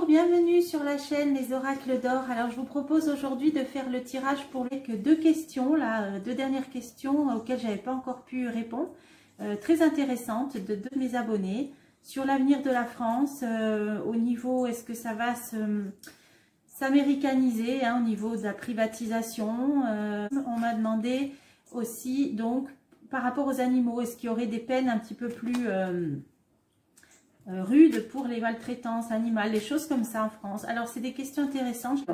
Bonjour, bienvenue sur la chaîne Les Oracles d'Or. Alors je vous propose aujourd'hui de faire le tirage pour les deux questions, là, deux dernières questions auxquelles je n'avais pas encore pu répondre, très intéressantes de deux de mes abonnés, sur l'avenir de la France, au niveau, est-ce que ça va s'américaniser, hein, au niveau de la privatisation. On m'a demandé aussi, donc, par rapport aux animaux, est-ce qu'il y aurait des peines un petit peu plus rudes pour les maltraitances animales, les choses comme ça en France. Alors, c'est des questions intéressantes.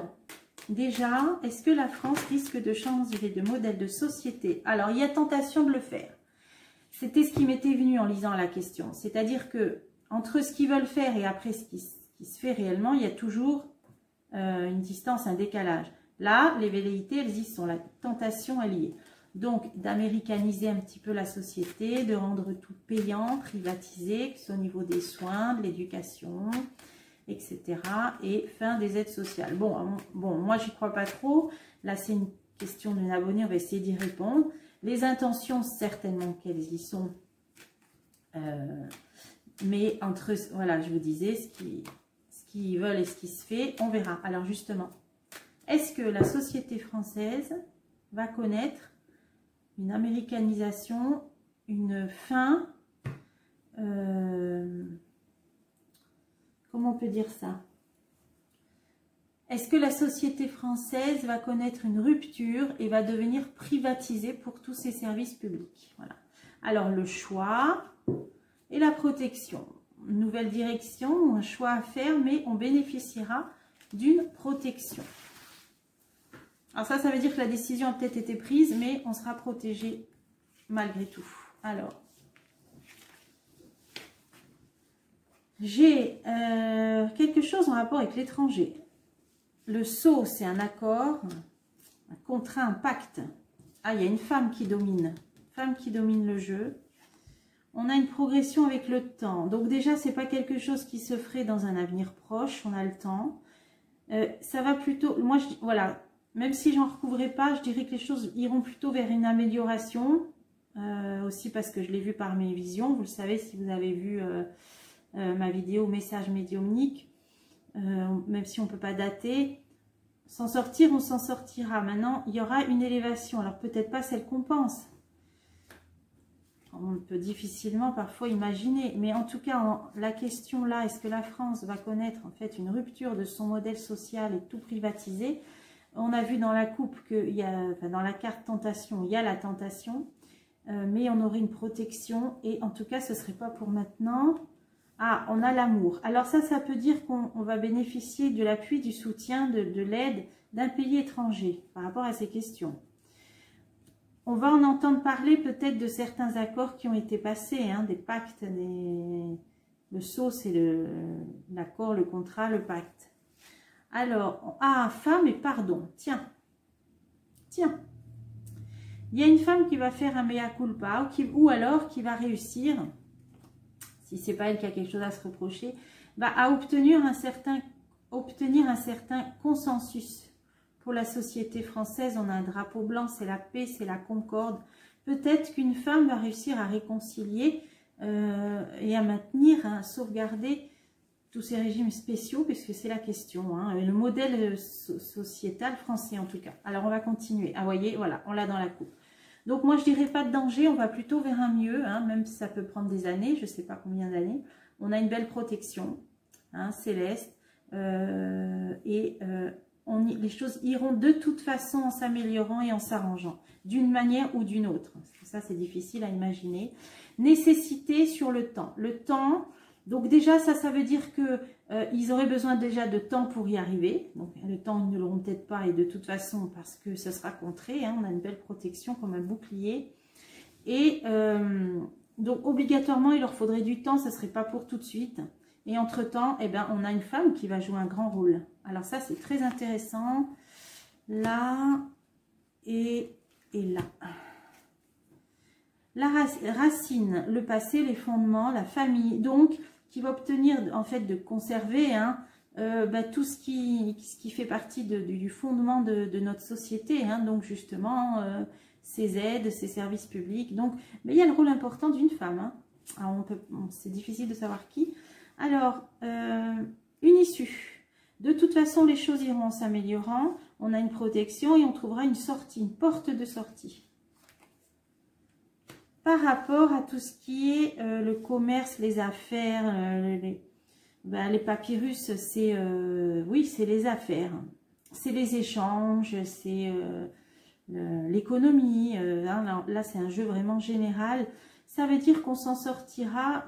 Déjà, est-ce que la France risque de changer de modèle de société? Alors, il y a tentation de le faire. C'était ce qui m'était venu en lisant la question. C'est-à-dire que entre ce qu'ils veulent faire et après ce qui se fait réellement, il y a toujours une distance, un décalage. Là, les velléités, elles y sont. La tentation, elle y est. Donc, d'américaniser un petit peu la société, de rendre tout payant, privatisé, que ce soit au niveau des soins, de l'éducation, etc. Et fin des aides sociales. Bon, moi, j'y crois pas trop. Là, c'est une question d'une abonnée, on va essayer d'y répondre. Les intentions, certainement qu'elles y sont. Mais entre, voilà, je vous disais, ce qu'ils veulent et ce qui se fait, on verra. Alors, justement, est-ce que la société française va connaître une américanisation, une fin, comment on peut dire ça? Est-ce que la société française va connaître une rupture et va devenir privatisée pour tous ses services publics? Voilà. Alors, le choix et la protection. Une nouvelle direction, un choix à faire, mais on bénéficiera d'une protection. Alors ça veut dire que la décision a peut-être été prise, mais on sera protégé malgré tout. Alors, j'ai quelque chose en rapport avec l'étranger. Le sceau, c'est un accord, un contrat, un pacte. Ah, il y a une femme qui domine le jeu. On a une progression avec le temps. Donc déjà, c'est pas quelque chose qui se ferait dans un avenir proche, on a le temps. Ça va plutôt, moi, voilà. Même si j'en recouvrais pas, je dirais que les choses iront plutôt vers une amélioration. Aussi parce que je l'ai vu par mes visions. Vous le savez si vous avez vu ma vidéo message médiumnique. Même si on ne peut pas dater. S'en sortir, on s'en sortira. Maintenant, il y aura une élévation. Alors peut-être pas celle qu'on pense. On peut difficilement parfois imaginer. Mais en tout cas, la question là, est-ce que la France va connaître en fait une rupture de son modèle social et tout privatiser? On a vu dans la coupe qu'il y a, enfin dans la carte tentation, il y a la tentation, mais on aurait une protection et en tout cas ce ne serait pas pour maintenant. Ah, on a l'amour. Alors ça peut dire qu'on va bénéficier de l'appui, du soutien, de l'aide d'un pays étranger par rapport à ces questions. On va en entendre parler peut-être de certains accords qui ont été passés, hein, des pactes, le sceau c'est l'accord, le contrat, le pacte. Alors, femme et pardon. Tiens. Il y a une femme qui va faire un mea culpa ou alors qui va réussir, si c'est pas elle qui a quelque chose à se reprocher, à obtenir un certain consensus. Pour la société française, on a un drapeau blanc, c'est la paix, c'est la concorde. Peut-être qu'une femme va réussir à réconcilier et à maintenir, à sauvegarder tous ces régimes spéciaux, puisque c'est la question, hein, le modèle sociétal français en tout cas. Alors on va continuer. Ah, vous voyez, voilà, on l'a dans la coupe. Donc moi je dirais pas de danger, on va plutôt vers un mieux, hein, même si ça peut prendre des années, je sais pas combien d'années. On a une belle protection, hein, céleste, les choses iront de toute façon en s'améliorant et en s'arrangeant, d'une manière ou d'une autre. Parce que ça c'est difficile à imaginer. Nécessité sur le temps. Le temps. Donc déjà, ça veut dire que ils auraient besoin déjà de temps pour y arriver. Donc le temps, ils ne l'auront peut-être pas et de toute façon, parce que ce sera contré. Hein, on a une belle protection comme un bouclier. Et donc obligatoirement, il leur faudrait du temps, ça ne serait pas pour tout de suite. Et entre-temps, eh ben, on a une femme qui va jouer un grand rôle. Alors ça, c'est très intéressant. Là et là. La racine, le passé, les fondements, la famille, donc qui va obtenir en fait de conserver tout ce qui fait partie du fondement de notre société, hein, donc justement ces aides, ces services publics. Donc, mais il y a le rôle important d'une femme. Hein. Alors c'est difficile de savoir qui. Alors, une issue. toute façon, les choses iront en s'améliorant. On a une protection et on trouvera une sortie, une porte de sortie. Par rapport à tout ce qui est le commerce, les affaires, les papyrus, c'est oui, c'est les affaires. C'est les échanges, c'est l'économie. Là, c'est un jeu vraiment général. Ça veut dire qu'on s'en sortira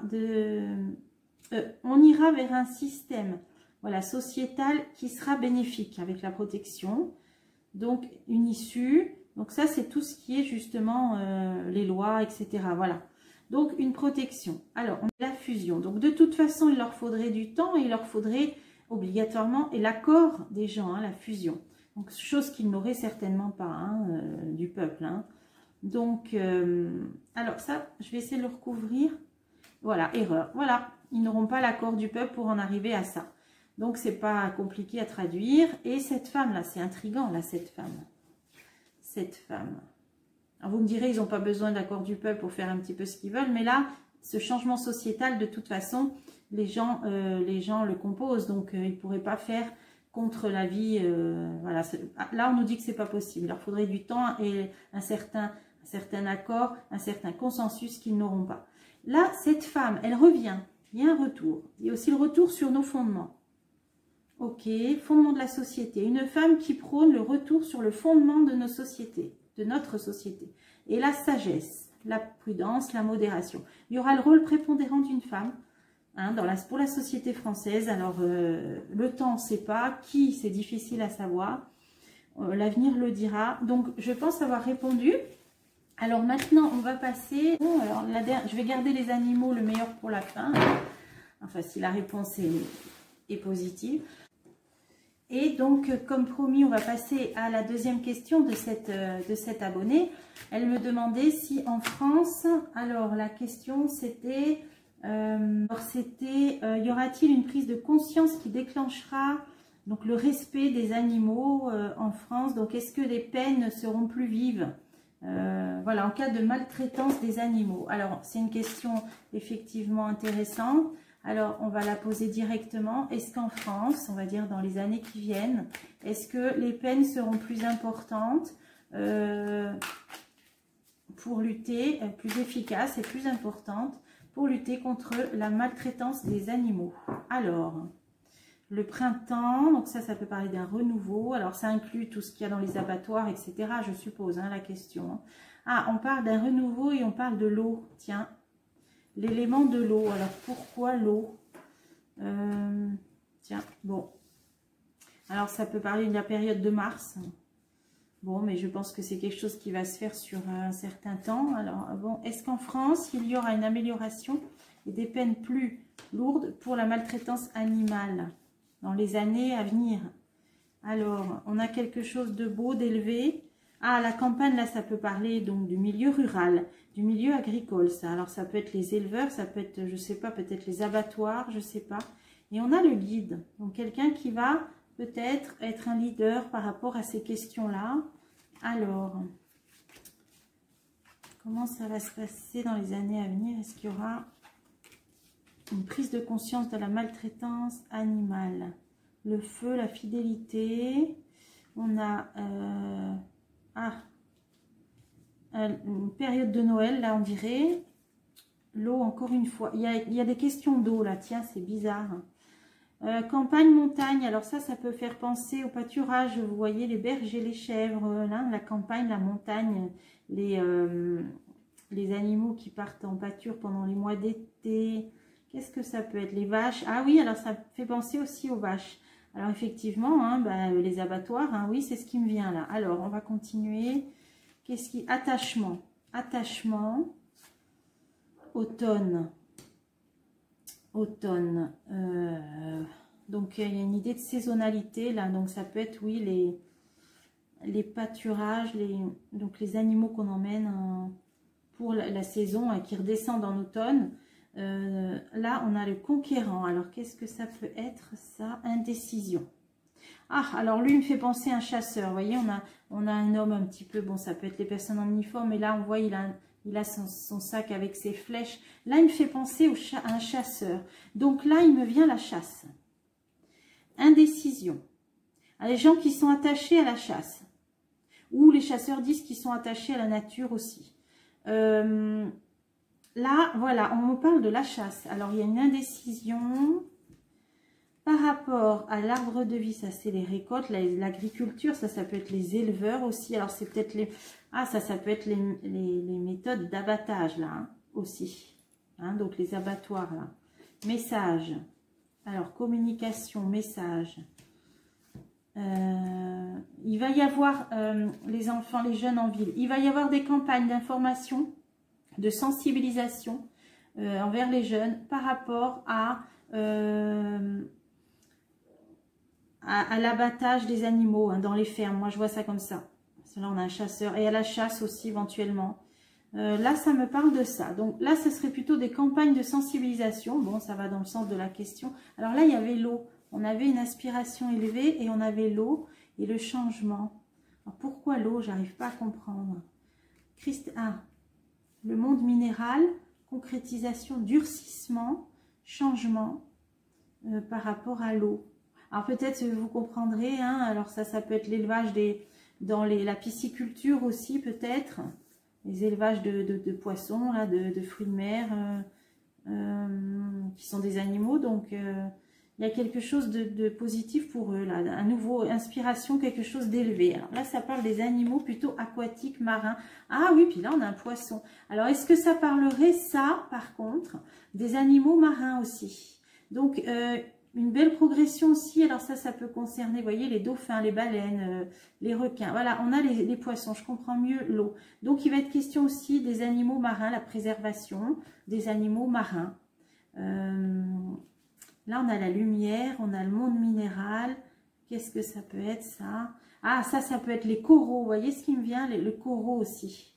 on ira vers un système, voilà, sociétal qui sera bénéfique avec la protection. Donc, une issue. Donc, ça, c'est tout ce qui est justement les lois, etc. Voilà. Donc, une protection. Alors, on a la fusion. Donc, de toute façon, il leur faudrait du temps et il leur faudrait obligatoirement et l'accord des gens, hein, la fusion. Donc, chose qu'ils n'auraient certainement pas hein, du peuple. Hein. Donc, alors ça, je vais essayer de le recouvrir. Voilà, erreur. Voilà, ils n'auront pas l'accord du peuple pour en arriver à ça. Donc, c'est pas compliqué à traduire. Et cette femme-là, c'est intriguant, là, cette femme. Cette femme. Alors, vous me direz, ils n'ont pas besoin de l'accord du peuple pour faire un petit peu ce qu'ils veulent. Mais là, ce changement sociétal, de toute façon, les gens le composent. Donc, ils ne pourraient pas faire contre la vie. Voilà. Là, on nous dit que ce n'est pas possible. Il leur faudrait du temps et un certain accord, un certain consensus qu'ils n'auront pas. Là, cette femme, elle revient. Il y a un retour. Il y a aussi le retour sur nos fondements. Ok, fondement de la société. Une femme qui prône le retour sur le fondement de nos sociétés, de notre société. Et la sagesse, la prudence, la modération. Il y aura le rôle prépondérant d'une femme hein, pour la société française. Alors, le temps, on ne sait pas. Qui, c'est difficile à savoir. L'avenir le dira. Donc, je pense avoir répondu. Alors, maintenant, on va passer... Bon, alors, je vais garder les animaux, le meilleur pour la fin. Enfin, si la réponse est positive. Et donc, comme promis, on va passer à la deuxième question de cette abonnée. Elle me demandait si en France, alors la question c'était, y aura-t-il une prise de conscience qui déclenchera donc le respect des animaux en France? Donc, est-ce que les peines seront plus vives voilà, en cas de maltraitance des animaux? Alors, c'est une question effectivement intéressante. Alors, on va la poser directement. Est-ce qu'en France, on va dire dans les années qui viennent, est-ce que les peines seront plus importantes pour lutter, plus efficaces et plus importantes pour lutter contre la maltraitance des animaux? Alors, le printemps, donc ça peut parler d'un renouveau. Alors, ça inclut tout ce qu'il y a dans les abattoirs, etc. Je suppose, hein, la question. Ah, on parle d'un renouveau et on parle de l'eau. Tiens. L'élément de l'eau. Alors, pourquoi l'eau? Tiens, bon. Alors, ça peut parler de la période de mars. Bon, mais je pense que c'est quelque chose qui va se faire sur un certain temps. Alors, bon, est-ce qu'en France, il y aura une amélioration et des peines plus lourdes pour la maltraitance animale dans les années à venir? Alors, on a quelque chose de beau, d'élevé. Ah, la campagne, là, ça peut parler donc du milieu rural, du milieu agricole, ça. Alors, ça peut être les éleveurs, ça peut être, je sais pas, peut-être les abattoirs, je sais pas. Et on a le guide, donc quelqu'un qui va peut-être être un leader par rapport à ces questions-là. Alors, comment ça va se passer dans les années à venir? Est-ce qu'il y aura une prise de conscience de la maltraitance animale? Le feu, la fidélité, on a... une période de Noël, là, on dirait. L'eau, encore une fois. Il y a des questions d'eau, là. Tiens, c'est bizarre. Campagne, montagne. Alors ça peut faire penser au pâturage. Vous voyez, les bergers, les chèvres, là, la campagne, la montagne, les animaux qui partent en pâture pendant les mois d'été. Qu'est-ce que ça peut être? Les vaches. Ah oui, alors ça fait penser aussi aux vaches. Alors effectivement, hein, les abattoirs, hein, oui, c'est ce qui me vient là. Alors, on va continuer. Qu'est-ce qui... Attachement. Attachement. Automne. Automne. Donc, il y a une idée de saisonnalité là. Donc, ça peut être, oui, les pâturages, donc les animaux qu'on emmène pour la saison qui redescendent en automne. Là, on a le conquérant. Alors, qu'est-ce que ça peut être, ça? Indécision. Ah, alors lui, il me fait penser à un chasseur. Vous voyez, on a un homme un petit peu... Bon, ça peut être les personnes en uniforme, mais là, on voit, il a son sac avec ses flèches. Là, il me fait penser à un chasseur. Donc là, il me vient la chasse. Indécision. Les gens qui sont attachés à la chasse. Ou les chasseurs disent qu'ils sont attachés à la nature aussi. Là, voilà, on me parle de la chasse. Alors, il y a une indécision par rapport à l'arbre de vie. Ça, c'est les récoltes, l'agriculture. Ça peut être les éleveurs aussi. Alors, c'est peut-être les... Ah, ça peut être les méthodes d'abattage, là, hein, aussi. Hein, donc, les abattoirs, là. Message. Alors, communication, message. Il va y avoir les enfants, les jeunes en ville. Il va y avoir des campagnes d'information, de sensibilisation envers les jeunes par rapport à l'abattage des animaux hein, dans les fermes. Moi, je vois ça comme ça. Là, on a un chasseur et à la chasse aussi éventuellement. Là, ça me parle de ça. Donc là, ce serait plutôt des campagnes de sensibilisation. Bon, ça va dans le sens de la question. Alors là, il y avait l'eau. On avait une aspiration élevée et on avait l'eau et le changement. Alors pourquoi l'eau? J'arrive pas à comprendre. Le monde minéral, concrétisation, durcissement, changement par rapport à l'eau. Alors peut-être vous comprendrez, hein, alors ça peut être l'élevage la pisciculture aussi peut-être, les élevages de poissons, là, de fruits de mer, qui sont des animaux, donc il y a quelque chose de positif pour eux, là, un nouveau inspiration, quelque chose d'élevé. Alors là, ça parle des animaux plutôt aquatiques, marins. Ah oui, puis là, on a un poisson. Alors, est-ce que ça parlerait, ça, par contre, des animaux marins aussi? Donc, une belle progression aussi. Alors ça peut concerner, vous voyez, les dauphins, les baleines, les requins. Voilà, on a les poissons, je comprends mieux l'eau. Donc, il va être question aussi des animaux marins, la préservation des animaux marins. Là, on a la lumière, on a le monde minéral. Qu'est-ce que ça peut être, ça? Ah, ça peut être les coraux. Vous voyez ce qui me vient? Le coraux aussi.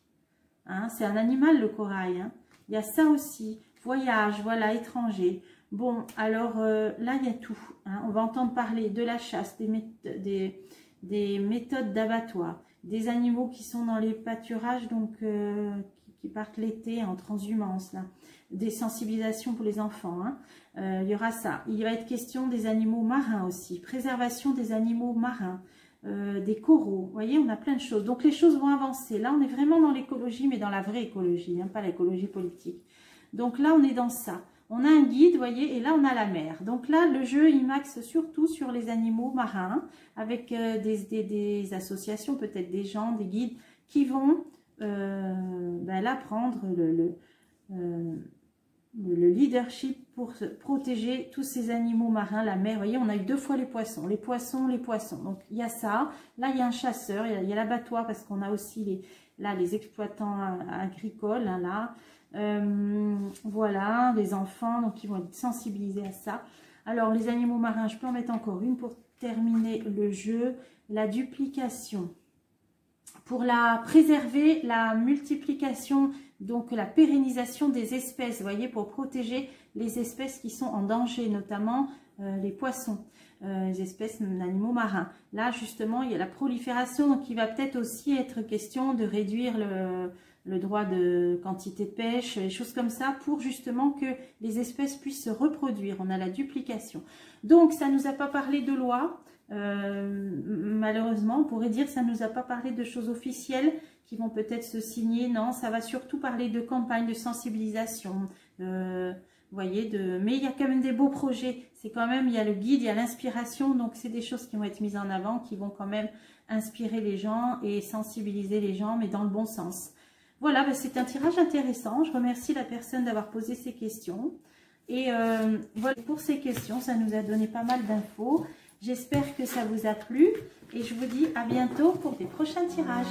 Hein, c'est un animal, le corail. Hein. Il y a ça aussi. Voyage, voilà, étranger. Bon, alors là, il y a tout. Hein. On va entendre parler de la chasse, des méthodes d'abattoir, des animaux qui sont dans les pâturages, donc qui partent l'été en transhumance, là. Des sensibilisations pour les enfants. Hein. Il y aura ça. Il va être question des animaux marins aussi. Préservation des animaux marins. Des coraux. Vous voyez, on a plein de choses. Donc, les choses vont avancer. Là, on est vraiment dans l'écologie, mais dans la vraie écologie, hein, pas l'écologie politique. Donc là, on est dans ça. On a un guide, vous voyez, et là, on a la mer. Donc là, le jeu, il m'axe surtout sur les animaux marins, avec des associations, peut-être des gens, des guides, qui vont là prendre le leadership pour protéger tous ces animaux marins, la mer. Vous voyez, on a eu 2 fois les poissons. Donc, il y a ça. Là, il y a un chasseur, il y a l'abattoir, parce qu'on a aussi les exploitants agricoles, hein, là. Voilà, les enfants, donc ils vont être sensibilisés à ça. Alors, les animaux marins, je peux en mettre encore une pour terminer le jeu. La duplication. Pour la préserver, la multiplication, donc la pérennisation des espèces, vous voyez, pour protéger les espèces qui sont en danger, notamment les poissons, les espèces d'animaux marins. Là, justement, il y a la prolifération, donc il va peut-être aussi être question de réduire le droit de quantité de pêche, les choses comme ça, pour justement que les espèces puissent se reproduire. On a la duplication. Donc, ça ne nous a pas parlé de loi. Malheureusement, on pourrait dire que ça ne nous a pas parlé de choses officielles qui vont peut-être se signer. Non, ça va surtout parler de campagnes de sensibilisation. Vous voyez, mais il y a quand même des beaux projets. C'est quand même, il y a le guide, il y a l'inspiration. Donc, c'est des choses qui vont être mises en avant, qui vont quand même inspirer les gens et sensibiliser les gens, mais dans le bon sens. Voilà, ben c'est un tirage intéressant. Je remercie la personne d'avoir posé ces questions. Et voilà, pour ces questions, ça nous a donné pas mal d'infos. J'espère que ça vous a plu et je vous dis à bientôt pour des prochains tirages.